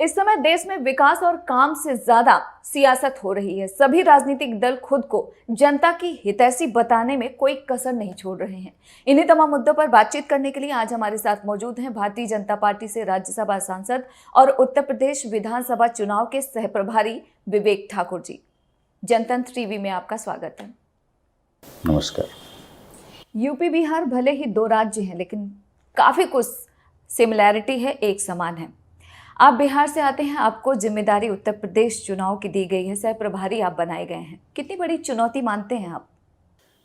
इस समय देश में विकास और काम से ज्यादा सियासत हो रही है। सभी राजनीतिक दल खुद को जनता की हितैषी बताने में कोई कसर नहीं छोड़ रहे हैं। इन्हीं तमाम मुद्दों पर बातचीत करने के लिए आज हमारे साथ मौजूद हैं भारतीय जनता पार्टी से राज्यसभा सांसद और उत्तर प्रदेश विधानसभा चुनाव के सहप्रभारी विवेक ठाकुर जी। जनतंत्र टीवी में आपका स्वागत है। नमस्कार। यूपी बिहार भले ही दो राज्य हैं, लेकिन काफी कुछ सिमिलैरिटी है, एक समान है। आप बिहार से आते हैं, आपको जिम्मेदारी उत्तर प्रदेश चुनाव की दी गई है, सह प्रभारी आप बनाए गए हैं। कितनी बड़ी चुनौती मानते हैं आप?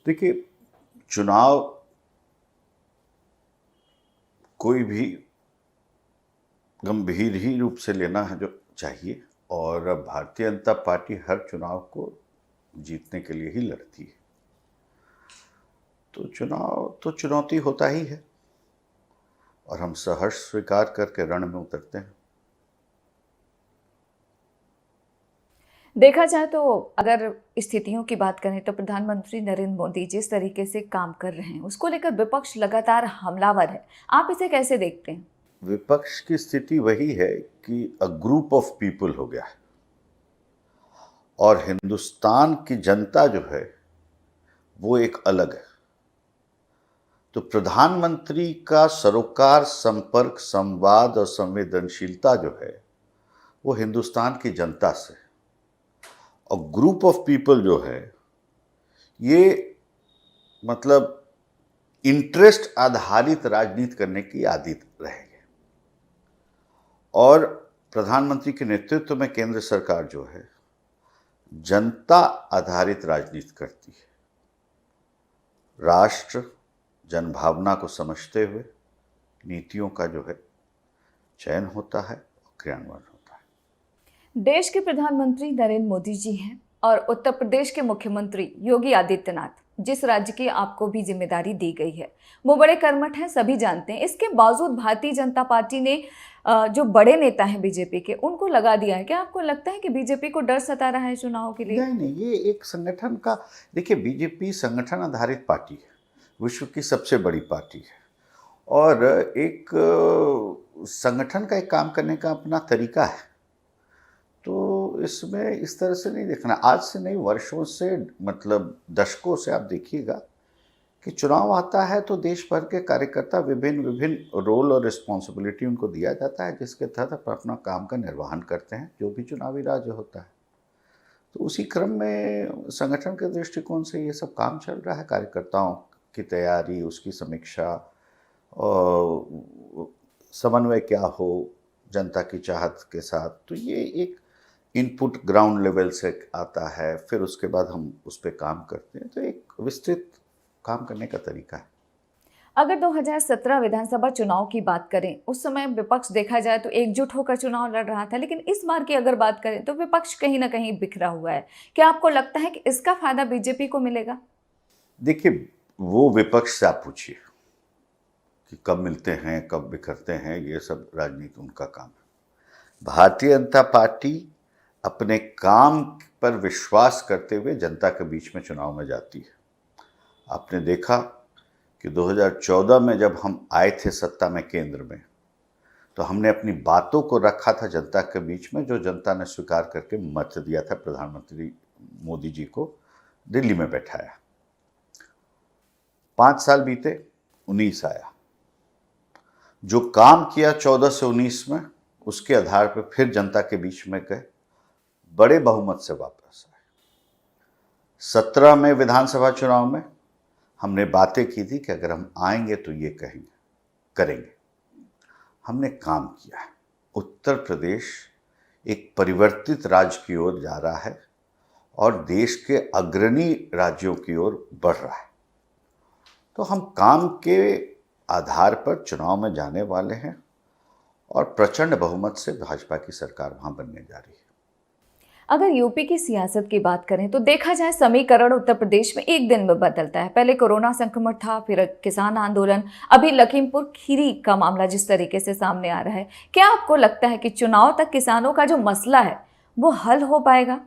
देखिए, चुनाव कोई भी गंभीर ही रूप से लेना है जो चाहिए, और भारतीय जनता पार्टी हर चुनाव को जीतने के लिए ही लड़ती है। तो चुनाव तो चुनौती होता ही है और हम सहर्ष स्वीकार करके रण में उतरते हैं। देखा जाए तो अगर स्थितियों की बात करें तो प्रधानमंत्री नरेंद्र मोदी जिस तरीके से काम कर रहे हैं उसको लेकर विपक्ष लगातार हमलावर है। आप इसे कैसे देखते हैं? विपक्ष की स्थिति वही है कि अ ग्रुप ऑफ पीपल हो गया है और हिंदुस्तान की जनता जो है वो एक अलग है। तो प्रधानमंत्री का सरोकार, संपर्क, संवाद और संवेदनशीलता जो है वो हिंदुस्तान की जनता से, और ग्रुप ऑफ पीपल जो है ये मतलब इंटरेस्ट आधारित राजनीति करने की आदत रहेगी। और प्रधानमंत्री के नेतृत्व में केंद्र सरकार जो है जनता आधारित राजनीति करती है। राष्ट्र जनभावना को समझते हुए नीतियों का जो है चयन होता है और क्रियान्वयन होता है। देश के प्रधानमंत्री नरेंद्र मोदी जी हैं और उत्तर प्रदेश के मुख्यमंत्री योगी आदित्यनाथ, जिस राज्य की आपको भी जिम्मेदारी दी गई है, वो बड़े कर्मठ हैं, सभी जानते हैं। इसके बावजूद भारतीय जनता पार्टी ने जो बड़े नेता हैं बीजेपी के, उनको लगा दिया है। क्या आपको लगता है कि बीजेपी को डर सता रहा है चुनाव के लिए? नहीं, ये एक संगठन का, देखिए बीजेपी संगठन आधारित पार्टी है, विश्व की सबसे बड़ी पार्टी है और एक संगठन का एक काम करने का अपना तरीका है। तो इसमें इस तरह से नहीं देखना, आज से नहीं वर्षों से, मतलब दशकों से आप देखिएगा कि चुनाव आता है तो देश भर के कार्यकर्ता विभिन्न रोल और रिस्पॉन्सिबिलिटी उनको दिया जाता है, जिसके तहत अपना काम का निर्वहन करते हैं जो भी चुनावी राज्य होता है। तो उसी क्रम में संगठन के दृष्टिकोण से ये सब काम चल रहा है। कार्यकर्ताओं की तैयारी, उसकी समीक्षा और समन्वय क्या हो जनता की चाहत के साथ, तो ये एक इनपुट ग्राउंड लेवल से आता है, फिर उसके बाद हम उस पर काम करते हैं। तो एक विस्तृत काम करने का तरीका है। अगर 2017 विधानसभा चुनाव की बात करें, उस समय विपक्ष देखा जाए तो एकजुट होकर चुनाव लड़ रहा था, लेकिन इस बार की अगर बात करें तो विपक्ष कहीं ना कहीं बिखरा हुआ है। क्या आपको लगता है कि इसका फायदा बीजेपी को मिलेगा? देखिए, वो विपक्ष से आप पूछिए कि कब मिलते हैं, कब बिखरते हैं, ये सब राजनीति उनका काम है। भारतीय जनता पार्टी अपने काम पर विश्वास करते हुए जनता के बीच में चुनाव में जाती है। आपने देखा कि 2014 में जब हम आए थे सत्ता में केंद्र में, तो हमने अपनी बातों को रखा था जनता के बीच में, जो जनता ने स्वीकार करके मत दिया था प्रधानमंत्री मोदी जी को दिल्ली में बैठाया। 5 साल बीते, 19 आया। जो काम किया 14 से 19 में, उसके आधार पर फिर जनता के बीच में गए, बड़े बहुमत से वापस आए। 17 में विधानसभा चुनाव में हमने बातें की थी कि अगर हम आएंगे तो ये कहेंगे, करेंगे। हमने काम किया है। उत्तर प्रदेश एक परिवर्तित राज्य की ओर जा रहा है और देश के अग्रणी राज्यों की ओर बढ़ रहा है। तो हम काम के आधार पर चुनाव में जाने वाले हैं और प्रचंड बहुमत से भाजपा की सरकार वहां बनने जा रही है। अगर यूपी की सियासत की बात करें तो देखा जाए समीकरण उत्तर प्रदेश में एक दिन में बदलता है। पहले कोरोना संक्रमण था, फिर किसान आंदोलन, अभी लखीमपुर खीरी का मामला जिस तरीके से सामने आ रहा है। क्या आपको लगता है कि चुनाव तक किसानों का जो मसला है वो हल हो पाएगा?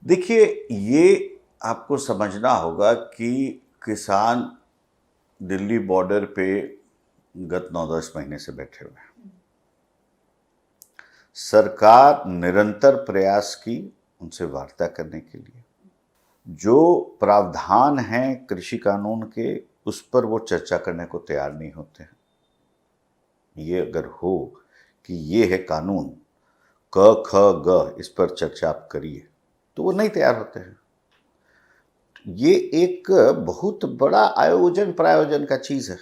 देखिए, ये आपको समझना होगा कि किसान दिल्ली बॉर्डर पे गत 9-10 महीने से बैठे हुए हैं। सरकार निरंतर प्रयास की उनसे वार्ता करने के लिए। जो प्रावधान हैं कृषि कानून के, उस पर वो चर्चा करने को तैयार नहीं होते हैं। ये अगर हो कि ये है कानून, क ख ग, इस पर चर्चा आप करिए, तो वो नहीं तैयार होते हैं। ये एक बहुत बड़ा आयोजन प्रायोजन का चीज़ है।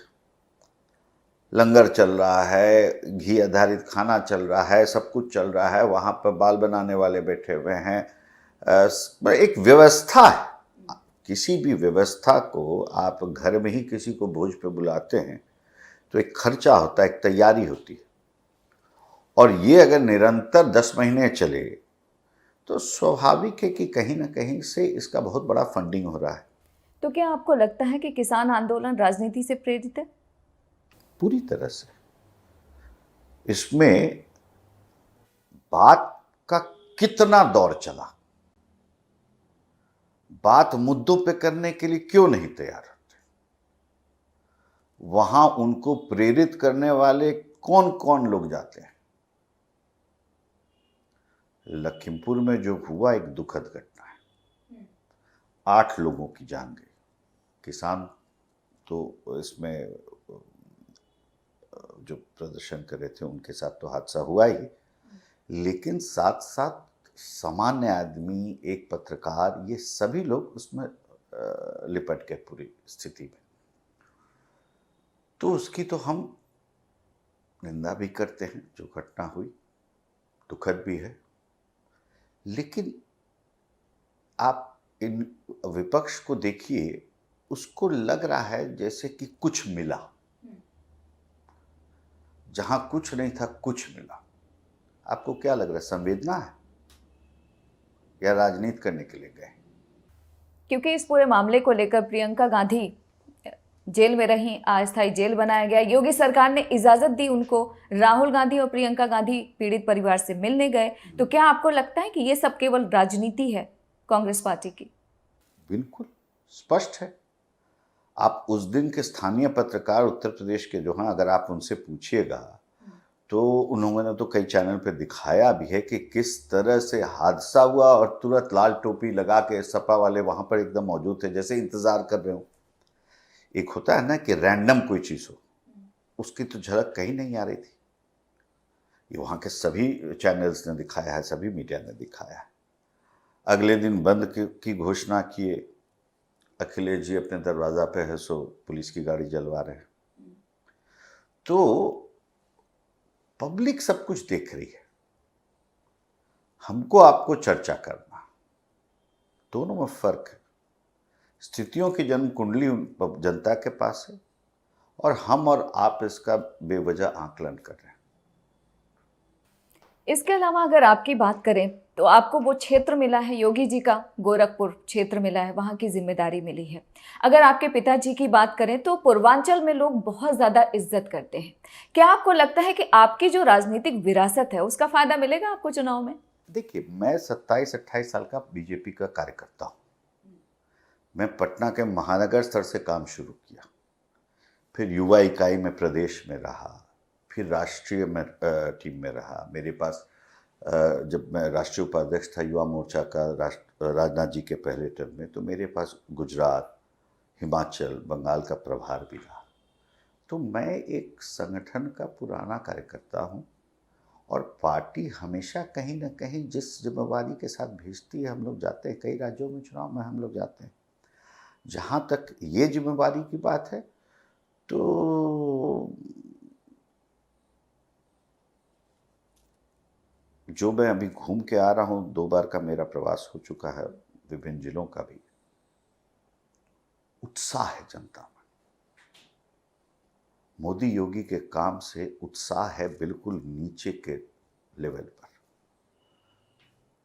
लंगर चल रहा है, घी आधारित खाना चल रहा है, सब कुछ चल रहा है, वहाँ पर बाल बनाने वाले बैठे हुए हैं। एक व्यवस्था है। किसी भी व्यवस्था को आप घर में ही किसी को भोज पे बुलाते हैं तो एक खर्चा होता है, एक तैयारी होती है। और ये अगर निरंतर 10 महीने चले तो स्वाभाविक है कि कहीं ना कहीं से इसका बहुत बड़ा फंडिंग हो रहा है। तो क्या आपको लगता है कि किसान आंदोलन राजनीति से प्रेरित है? पूरी तरह से। इसमें बात का कितना दौर चला, बात मुद्दों पे करने के लिए क्यों नहीं तैयार होते, वहां उनको प्रेरित करने वाले कौन कौन लोग जाते हैं। लखीमपुर में जो हुआ एक दुखद घटना है, 8 लोगों की जान गई। किसान तो इसमें जो प्रदर्शन कर रहे थे उनके साथ तो हादसा हुआ ही, लेकिन साथ साथ सामान्य आदमी, एक पत्रकार, ये सभी लोग उसमें लिपट गए पूरी स्थिति में। तो उसकी तो हम निंदा भी करते हैं, जो घटना हुई दुखद भी है। लेकिन आप इन विपक्ष को देखिए, उसको लग रहा है जैसे कि कुछ मिला, जहां कुछ नहीं था कुछ मिला। आपको क्या लग रहा है, संवेदना है या राजनीति करने के लिए गए? क्योंकि इस पूरे मामले को लेकर प्रियंका गांधी जेल में रही, अस्थायी जेल बनाया गया, योगी सरकार ने इजाजत दी उनको, राहुल गांधी और प्रियंका गांधी पीड़ित परिवार से मिलने गए। तो क्या आपको लगता है कि ये सब केवल राजनीति है कांग्रेस पार्टी की? बिल्कुल स्पष्ट है। आप उस दिन के स्थानीय पत्रकार उत्तर प्रदेश के जो हैं, अगर आप उनसे पूछिएगा तो उन्होंने तो कई चैनल पे दिखाया भी है कि किस तरह से हादसा हुआ और तुरंत लाल टोपी लगा के सपा वाले वहां पर एकदम मौजूद थे, जैसे इंतजार कर रहे हो। एक होता है ना कि रैंडम कोई चीज हो, उसकी तो झलक कहीं नहीं आ रही थी। ये वहां के सभी चैनल्स ने दिखाया है, सभी मीडिया ने दिखाया है। अगले दिन बंद की घोषणा किए, अखिलेश जी अपने दरवाजा पे है सो पुलिस की गाड़ी जलवा रहे हैं। तो पब्लिक सब कुछ देख रही है, हमको आपको चर्चा करना, दोनों में फर्क है। स्थितियों की जन्म कुंडली जनता के पास है और हम और आप इसका बेवजह आकलन कर रहे हैं। इसके अलावा अगर आपकी बात करें तो आपको वो क्षेत्र मिला है, योगी जी का गोरखपुर क्षेत्र मिला है, वहाँ की जिम्मेदारी मिली है। अगर आपके पिताजी की बात करें तो पूर्वांचल में लोग बहुत ज़्यादा इज्जत करते हैं। क्या आपको लगता है कि आपकी जो राजनीतिक विरासत है उसका फायदा मिलेगा आपको चुनाव में? देखिए, मैं 27-28 साल का बीजेपी का कार्यकर्ता हूँ। मैं पटना के महानगर स्तर से काम शुरू किया, फिर युवा इकाई में प्रदेश में रहा, फिर राष्ट्रीय में टीम में रहा। मेरे पास जब मैं राष्ट्रीय उपाध्यक्ष था युवा मोर्चा का राजनाथ जी के पहले टर्म में, तो मेरे पास गुजरात, हिमाचल, बंगाल का प्रभार भी रहा। तो मैं एक संगठन का पुराना कार्यकर्ता हूँ और पार्टी हमेशा कहीं ना कहीं जिस जिम्मेवारी के साथ भेजती है हम लोग जाते हैं। कई राज्यों में चुनाव में हम लोग जाते हैं। जहाँ तक ये जिम्मेवारी की बात है तो जो मैं अभी घूम के आ रहा हूँ, 2 बार का मेरा प्रवास हो चुका है, विभिन्न जिलों का भी, उत्साह है जनता में। मोदी योगी के काम से उत्साह है बिल्कुल नीचे के लेवल पर।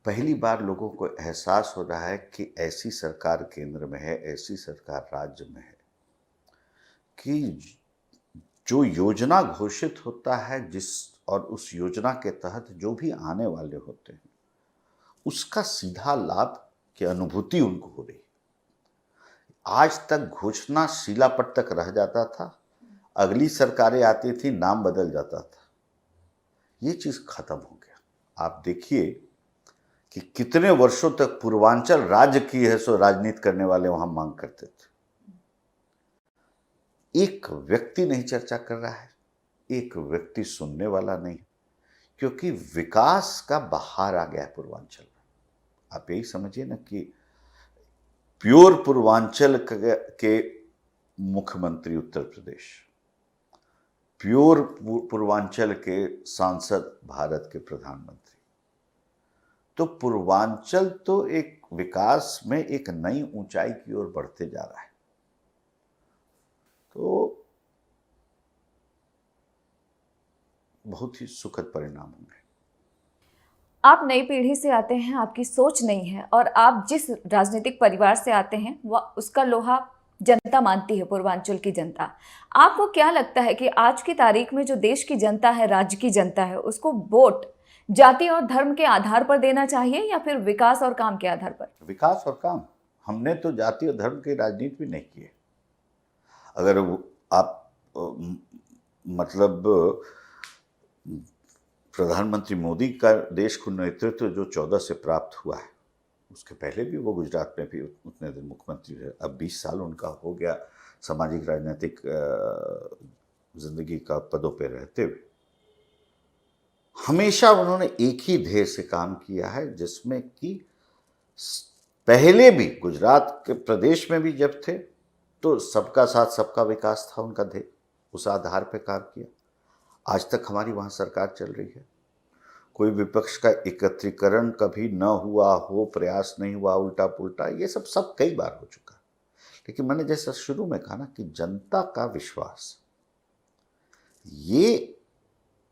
पहली बार लोगों को एहसास हो रहा है कि ऐसी सरकार केंद्र में है, ऐसी सरकार राज्य में है कि जो योजना घोषित होता है, जिस और उस योजना के तहत जो भी आने वाले होते हैं, उसका सीधा लाभ की अनुभूति उनको हो रही। आज तक घोषणा शिलापट तक रह जाता था, अगली सरकारें आती थी, नाम बदल जाता था। ये चीज खत्म हो गया। आप देखिए कि कितने वर्षों तक पूर्वांचल राज्य की है सो राजनीति करने वाले वहां मांग करते थे। एक व्यक्ति नहीं चर्चा कर रहा है, एक व्यक्ति सुनने वाला नहीं, क्योंकि विकास का बहार आ गया है पूर्वांचल में। आप यही समझिए ना कि प्योर पूर्वांचल के मुख्यमंत्री उत्तर प्रदेश, प्योर पूर्वांचल के सांसद भारत के प्रधानमंत्री। तो पूर्वांचल तो एक विकास में एक नई ऊंचाई की ओर बढ़ते जा रहा है। तो बहुत ही सुखद परिणाम होंगे। आप नई पीढ़ी से आते हैं, आपकी सोच नहीं है, और आप जिस राजनीतिक परिवार से आते हैं वह उसका लोहा जनता मानती है, पूर्वांचल की जनता। आपको क्या लगता है कि आज की तारीख में जो देश की जनता है, राज्य की जनता है, उसको वोट जाति और धर्म के आधार पर देना चाहिए या फिर विकास और काम के आधार पर? विकास और काम। हमने तो जाति और धर्म की राजनीति भी नहीं की है। अगर आप मतलब प्रधानमंत्री मोदी का देश को नेतृत्व जो 14 से प्राप्त हुआ है, उसके पहले भी वो गुजरात में भी उतने दिन मुख्यमंत्री रहे। अब 20 साल उनका हो गया सामाजिक राजनीतिक जिंदगी का पदों पे रहते हुए। हमेशा उन्होंने एक ही ध्येय से काम किया है, जिसमें कि पहले भी गुजरात के प्रदेश में भी जब थे तो सबका साथ सबका विकास था उनका ध्येय, उस आधार पर काम किया। आज तक हमारी वहाँ सरकार चल रही है। कोई विपक्ष का एकत्रीकरण कभी न हुआ हो, प्रयास नहीं हुआ, उल्टा पुल्टा, ये सब कई बार हो चुका। लेकिन मैंने जैसा शुरू में कहा ना कि जनता का विश्वास ये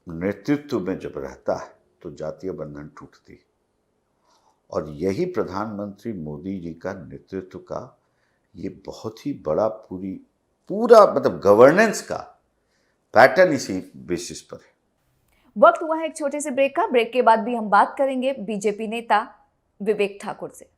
नेतृत्व में जब रहता है तो जातीय बंधन टूटती है। और यही प्रधानमंत्री मोदी जी का नेतृत्व का ये बहुत ही बड़ा पूरा मतलब गवर्नेंस का पैटर्न इसी बेसिस पर है। वक्त हुआ है एक छोटे से ब्रेक का। ब्रेक के बाद भी हम बात करेंगे बीजेपी नेता विवेक ठाकुर से।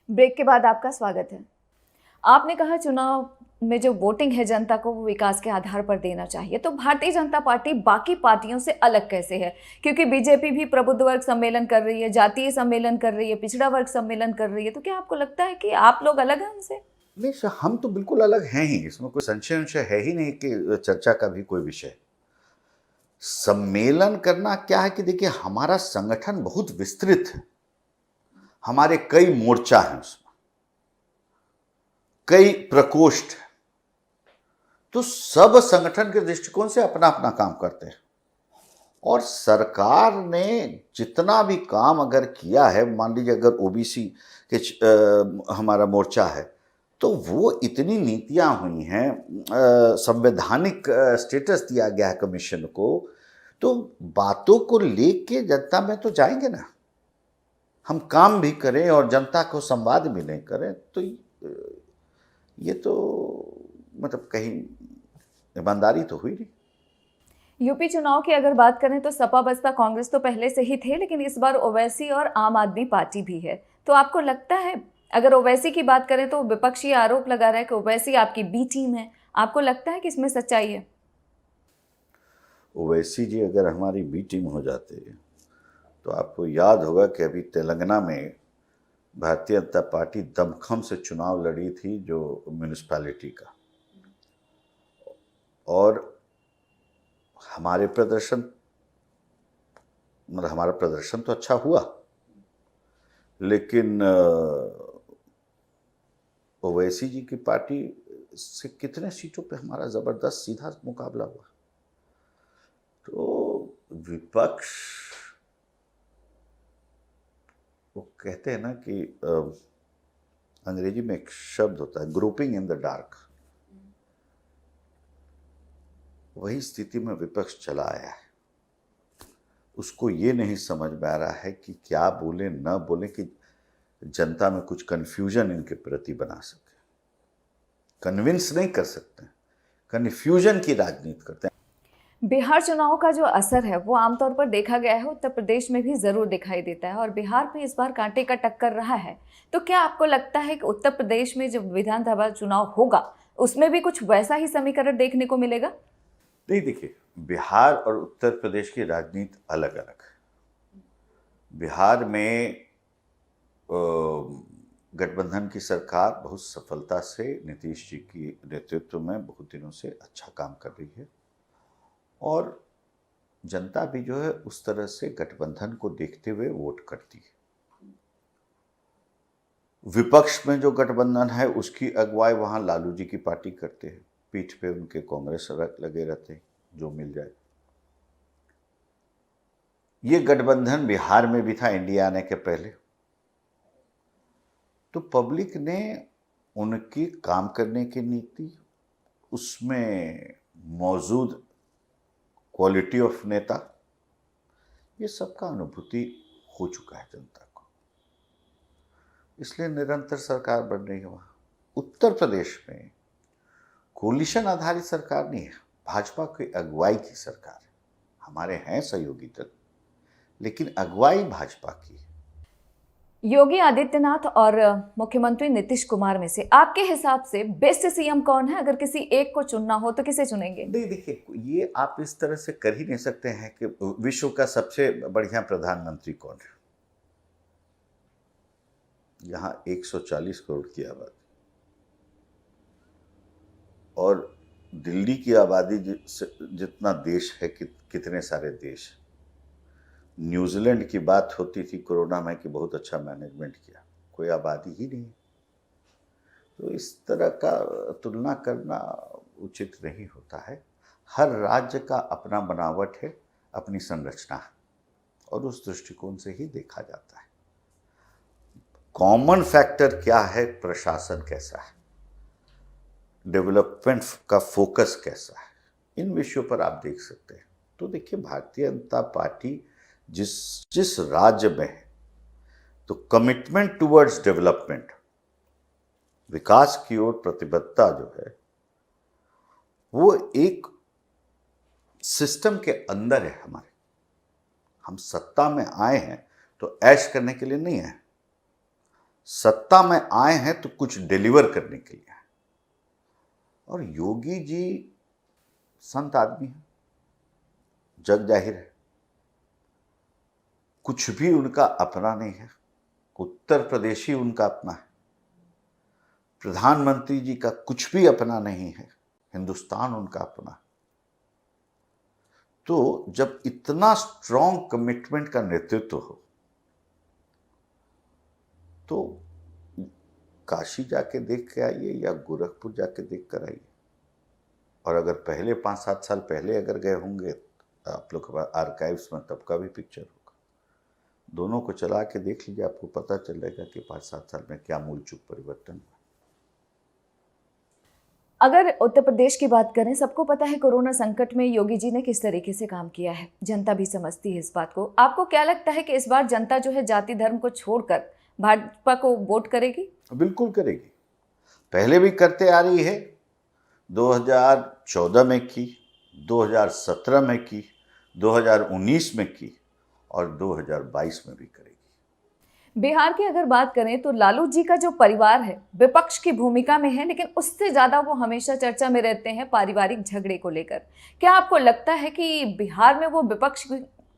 ब्रेक के बाद आपका स्वागत है। आपने कहा चुनाव में जो वोटिंग है जनता को वो विकास के आधार पर देना चाहिए, तो भारतीय जनता पार्टी बाकी पार्टियों से अलग कैसे है? क्योंकि बीजेपी भी प्रबुद्ध वर्ग सम्मेलन कर रही है, जातीय सम्मेलन कर रही है, पिछड़ा वर्ग सम्मेलन कर रही है, तो क्या आपको लगता है कि आप लोग अलग हैं उनसे? नहीं सर, हम तो बिल्कुल अलग हैं ही, इसमें कोई संशय है ही नहीं कि चर्चा का भी कोई विषय। सम्मेलन करना क्या है कि देखिए, हमारा संगठन बहुत विस्तृत है, हमारे कई मोर्चा हैं, उसमें कई प्रकोष्ठ हैं, तो सब संगठन के दृष्टिकोण से अपना अपना काम करते हैं। और सरकार ने जितना भी काम अगर किया है, मान लीजिए अगर ओबीसी के हमारा मोर्चा है, तो वो इतनी नीतियां हुई हैं, संवैधानिक स्टेटस दिया गया है कमीशन को, तो बातों को लेके जनता में तो जाएंगे ना। हम काम भी करें और जनता को संवाद भी नहीं करें तो ये तो मतलब कहीं ईमानदारी तो हुई नहीं। यूपी चुनाव की अगर बात करें तो सपा बसपा कांग्रेस तो पहले से ही थे, लेकिन इस बार ओवैसी और आम आदमी पार्टी भी है। तो आपको लगता है, अगर ओवैसी की बात करें तो विपक्षी आरोप लगा रहा है कि ओवैसी आपकी बी टीम है, आपको लगता है कि इसमें सच्चाई है? ओवैसी जी अगर हमारी बी टीम हो जाते तो आपको याद होगा कि अभी तेलंगाना में भारतीय जनता पार्टी दमखम से चुनाव लड़ी थी, जो म्यूनिसिपैलिटी का, और हमारा प्रदर्शन तो अच्छा हुआ, लेकिन ओवैसी जी की पार्टी से कितने सीटों पे हमारा जबरदस्त सीधा मुकाबला हुआ। तो विपक्ष, वो कहते हैं ना कि अंग्रेजी में एक शब्द होता है ग्रुपिंग इन द डार्क, वही स्थिति में विपक्ष चला आया है। उसको ये नहीं समझ में आ रहा है कि क्या बोले न बोले कि जनता में कुछ कन्फ्यूजन इनके प्रति बना सके। कन्विंस नहीं कर सकते, कन्फ्यूजन की राजनीति करते हैं। बिहार चुनाव का जो असर है वो आमतौर पर देखा गया है उत्तर प्रदेश में भी जरूर दिखाई देता है और बिहार में इस बार कांटे का टक्कर रहा है। तो क्या आपको लगता है कि उत्तर प्रदेश में जब विधानसभा चुनाव होगा उसमें भी कुछ वैसा ही समीकरण देखने को मिलेगा? नहीं, देखिए, बिहार और उत्तर प्रदेश की राजनीति अलग अलग है। बिहार में गठबंधन की सरकार बहुत सफलता से नीतीश जी की नेतृत्व में बहुत दिनों से अच्छा काम कर रही है और जनता भी जो है उस तरह से गठबंधन को देखते हुए वोट करती है। विपक्ष में जो गठबंधन है उसकी अगुवाई वहाँ लालू जी की पार्टी करते हैं, पीठ पे उनके कांग्रेस लगे रहते हैं, जो मिल जाए। ये गठबंधन बिहार में भी था इंडिया आने के पहले। तो पब्लिक ने उनकी काम करने की नीति, उसमें मौजूद क्वालिटी ऑफ नेता, ये सबका अनुभूति हो चुका है जनता को, इसलिए निरंतर सरकार बन रही है वहाँ। उत्तर प्रदेश में कोलिशन आधारित सरकार नहीं है, भाजपा की अगुवाई की सरकार है। हमारे हैं सहयोगी दल, लेकिन अगुवाई भाजपा की है। योगी आदित्यनाथ और मुख्यमंत्री नीतीश कुमार में से आपके हिसाब से बेस्ट सीएम कौन है? अगर किसी एक को चुनना हो तो किसे चुनेंगे? नहीं, देखिए, ये आप इस तरह से कर ही नहीं सकते हैं कि विश्व का सबसे बढ़िया प्रधानमंत्री कौन है। यहाँ 140 करोड़ की आबादी और दिल्ली की आबादी जितना देश है, कितने सारे देश। न्यूजीलैंड की बात होती थी कोरोना में कि बहुत अच्छा मैनेजमेंट किया, कोई आबादी ही नहीं। तो इस तरह का तुलना करना उचित नहीं होता है। हर राज्य का अपना बनावट है, अपनी संरचना है और उस दृष्टिकोण से ही देखा जाता है। कॉमन फैक्टर क्या है? प्रशासन कैसा है, डेवलपमेंट का फोकस कैसा है, इन विषयों पर आप देख सकते हैं। तो देखिए, भारतीय जनता पार्टी जिस राज्य में है, तो कमिटमेंट टुवर्ड्स डेवलपमेंट, विकास की ओर प्रतिबद्धता जो है, वो एक सिस्टम के अंदर है हमारे। हम सत्ता में आए हैं तो ऐश करने के लिए नहीं है, सत्ता में आए हैं तो कुछ डिलीवर करने के लिए है। और योगी जी संत आदमी है, जग जाहिर है, कुछ भी उनका अपना नहीं है। उत्तर प्रदेश ही उनका अपना है। प्रधानमंत्री जी का कुछ भी अपना नहीं है, हिंदुस्तान उनका अपना है। तो जब इतना स्ट्रॉन्ग कमिटमेंट का नेतृत्व हो तो काशी जाके देख के आइए या गोरखपुर जाके देख कर आइए। और अगर पहले 5-7 साल पहले अगर गए होंगे आप लोग आर्काइव्स में, तब का भी पिक्चर होगा। दोनों को चला के देख लीजिए, आपको पता चलेगा कि 5-7 साल में क्या मूल चूक परिवर्तन हुआ। अगर उत्तर प्रदेश की बात करें, सबको पता है कोरोना संकट में योगी जी ने किस तरीके से काम किया है, जनता भी समझती है इस बात को। आपको क्या लगता है कि इस बार जनता जो है जाति धर्म को छोड़कर भाजपा को वोट करेगी? बिल्कुल करेगी, पहले भी करते आ रही है। 2014 में की, 2017 में की, 2019 में की और 2022 में भी करेगी। बिहार की अगर बात करें तो लालू जी का जो परिवार है विपक्ष की भूमिका में है, लेकिन उससे ज्यादा वो हमेशा चर्चा में रहते हैं पारिवारिक झगड़े को लेकर। क्या आपको लगता है कि बिहार में वो विपक्ष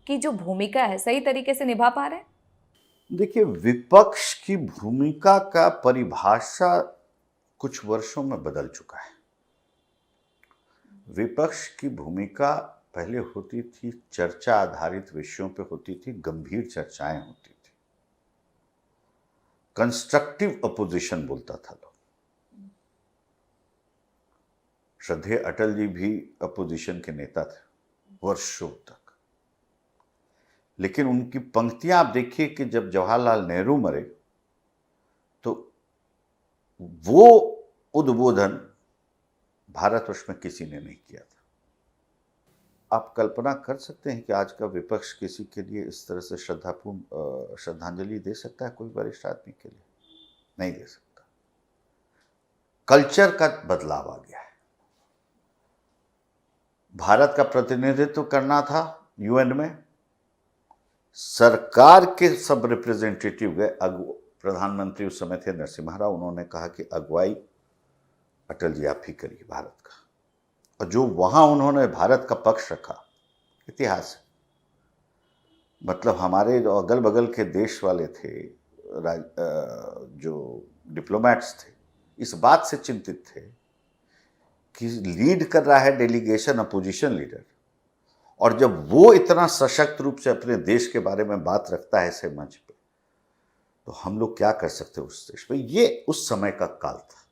की जो भूमिका है सही तरीके से निभा पा रहे हैं? देखिए, विपक्ष की भूमिका का परिभाषा कुछ वर्षों में बदल चुका है। विपक्ष की भूमिका पहले होती थी, चर्चा आधारित विषयों पे होती थी, गंभीर चर्चाएं होती थी, कंस्ट्रक्टिव अपोजिशन बोलता था लोग। श्रद्धेय अटल जी भी अपोजिशन के नेता थे वर्षों तक। लेकिन उनकी पंक्तियां आप देखिए कि जब जवाहरलाल नेहरू मरे तो वो उद्बोधन भारतवर्ष में किसी ने नहीं किया था। आप कल्पना कर सकते हैं कि आज का विपक्ष किसी के लिए इस तरह से श्रद्धापूर्ण श्रद्धांजलि दे सकता है? कोई वरिष्ठ आदमी के लिए नहीं दे सकता। कल्चर का बदलाव आ गया है। भारत का प्रतिनिधित्व करना था यूएन में, सरकार के सब रिप्रेजेंटेटिव गए, प्रधानमंत्री उस समय थे नरसिम्हा राव, उन्होंने कहा कि अगुवाई अटल जी आप ही करिए भारत का, और जो वहां उन्होंने भारत का पक्ष रखा, इतिहास है। मतलब हमारे जो अगल बगल के देश वाले थे, जो डिप्लोमेट्स थे, इस बात से चिंतित थे कि लीड कर रहा है डेलीगेशन अपोजिशन लीडर, और जब वो इतना सशक्त रूप से अपने देश के बारे में बात रखता है ऐसे मंच पे, तो हम लोग क्या कर सकते उस देश में। ये उस समय का काल था।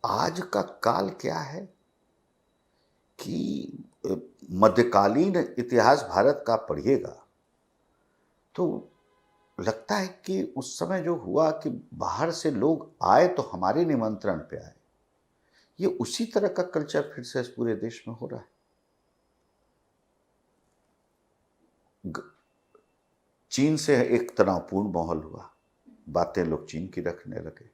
आज का काल क्या है कि मध्यकालीन इतिहास भारत का पढ़िएगा तो लगता है कि उस समय जो हुआ कि बाहर से लोग आए तो हमारे निमंत्रण पे आए, ये उसी तरह का कल्चर फिर से इस पूरे देश में हो रहा है। चीन से एक तनावपूर्ण माहौल हुआ, बातें लोग चीन की रखने लगे।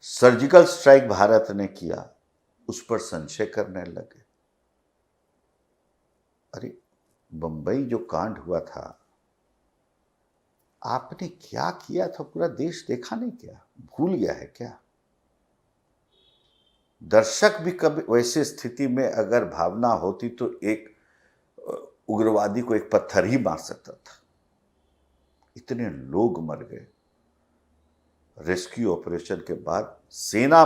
सर्जिकल स्ट्राइक भारत ने किया, उस पर संशय करने लगे। अरे बंबई जो कांड हुआ था, आपने क्या किया था पूरा देश देखा नहीं क्या? भूल गया है क्या? दर्शक भी कभी वैसे स्थिति में अगर भावना होती तो एक उग्रवादी को एक पत्थर ही मार सकता था। इतने लोग मर गए। रेस्क्यू ऑपरेशन के बाद सेना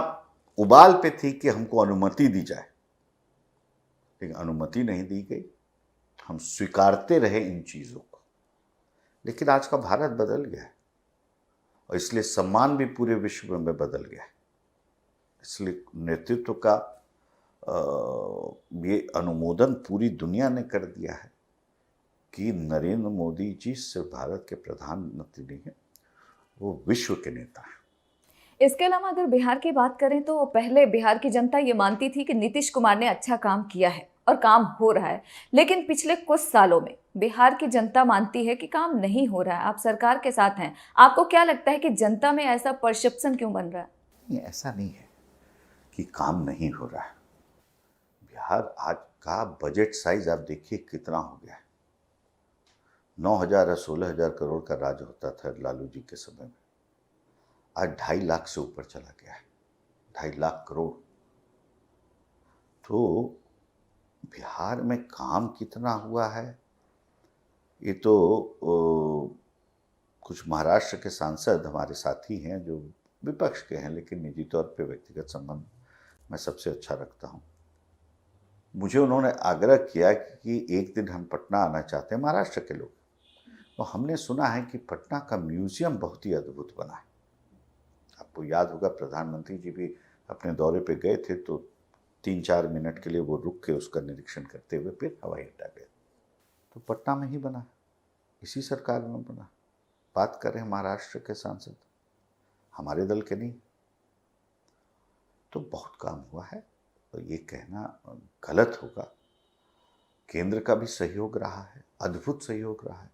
उबाल पे थी कि हमको अनुमति दी जाए, लेकिन अनुमति नहीं दी गई। हम स्वीकारते रहे इन चीज़ों को, लेकिन आज का भारत बदल गया है और इसलिए सम्मान भी पूरे विश्व में बदल गया है। इसलिए नेतृत्व का ये अनुमोदन पूरी दुनिया ने कर दिया है कि नरेंद्र मोदी जी सिर्फ भारत के प्रधानमंत्री नहीं हैं, वो विश्व के नेता हैं। इसके अलावा अगर बिहार की बात करें तो पहले बिहार की जनता ये मानती थी कि नीतीश कुमार ने अच्छा काम किया है और काम हो रहा है, लेकिन पिछले कुछ सालों में बिहार की जनता मानती है कि काम नहीं हो रहा है। आप सरकार के साथ हैं, आपको क्या लगता है कि जनता में ऐसा परसेप्शन क्यों बन रहा है? नहीं, ऐसा नहीं है कि काम नहीं हो रहा है। बिहार आज का बजट साइज आप देखिए कितना हो गया है। 9,000 या 16,000 करोड़ का राज होता था लालू जी के समय में, आज 2.5 लाख से ऊपर चला गया है, 2.5 लाख करोड़। तो बिहार में काम कितना हुआ है ये तो कुछ महाराष्ट्र के सांसद हमारे साथी हैं जो विपक्ष के हैं, लेकिन निजी तौर पे व्यक्तिगत संबंध मैं सबसे अच्छा रखता हूँ। मुझे उन्होंने आग्रह किया कि एक दिन हम पटना आना चाहते हैं, महाराष्ट्र के लोग। तो हमने सुना है कि पटना का म्यूजियम बहुत ही अद्भुत बना है। आपको याद होगा प्रधानमंत्री जी भी अपने दौरे पे गए थे तो 3-4 मिनट के लिए वो रुक के उसका निरीक्षण करते हुए फिर हवाई अड्डा गए। तो पटना में ही बना, इसी सरकार में बना। बात कर रहे हैं महाराष्ट्र के सांसद, हमारे दल के नहीं। तो बहुत काम हुआ है, तो ये कहना गलत होगा। केंद्र का भी सहयोग रहा है, अद्भुत सहयोग रहा है।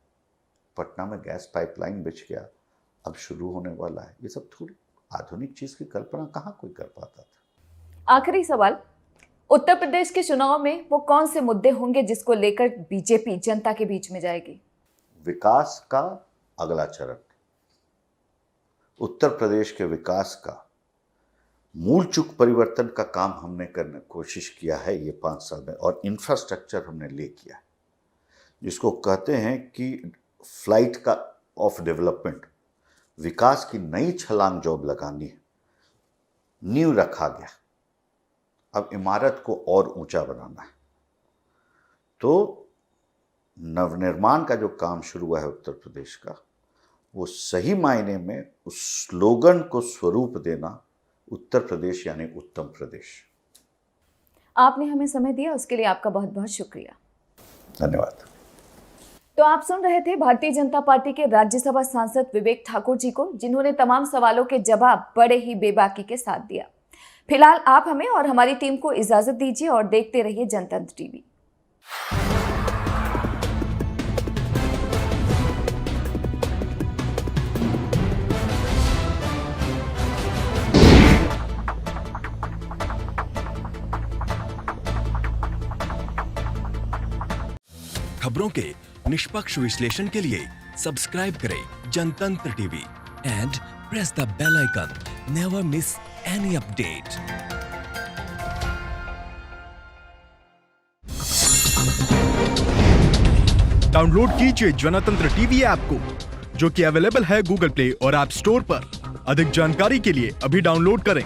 पटना में गैस पाइपलाइन बिछ गया, अब शुरू होने वाला है। ये सब थोड़ी आधुनिक चीज की कल्पना कहाँ कोई कर पाता था। आखिरी सवाल, उत्तर प्रदेश के चुनाव में वो कौन से मुद्दे होंगे जिसको लेकर बीजेपी जनता के बीच में जाएगी? विकास का अगला चरण, उत्तर प्रदेश के विकास का मूल चूक परिवर्तन का काम हमने करने कोशिश किया है ये 5 साल में, और इंफ्रास्ट्रक्चर हमने ले किया है, जिसको कहते हैं कि फ्लाइट का ऑफ डेवलपमेंट, विकास की नई छलांग जॉब लगानी है। नींव रखा गया, अब इमारत को और ऊंचा बनाना है। तो नवनिर्माण का जो काम शुरू हुआ है उत्तर प्रदेश का, वो सही मायने में उस स्लोगन को स्वरूप देना, उत्तर प्रदेश यानी उत्तम प्रदेश। आपने हमें समय दिया, उसके लिए आपका बहुत बहुत शुक्रिया। धन्यवाद। तो आप सुन रहे थे भारतीय जनता पार्टी के राज्यसभा सांसद विवेक ठाकुर जी को, जिन्होंने तमाम सवालों के जवाब बड़े ही बेबाकी के साथ दिया। फिलहाल आप हमें और हमारी टीम को इजाजत दीजिए और देखते रहिए जनतंत्र टीवी। खबरों के निष्पक्ष विश्लेषण के लिए सब्सक्राइब करें Jantantra TV and press the bell icon. Never miss any update. Download कीजिए जनतंत्र टीवी ऐप को, जो कि अवेलेबल है गूगल प्ले और ऐप स्टोर पर। अधिक जानकारी के लिए अभी डाउनलोड करें।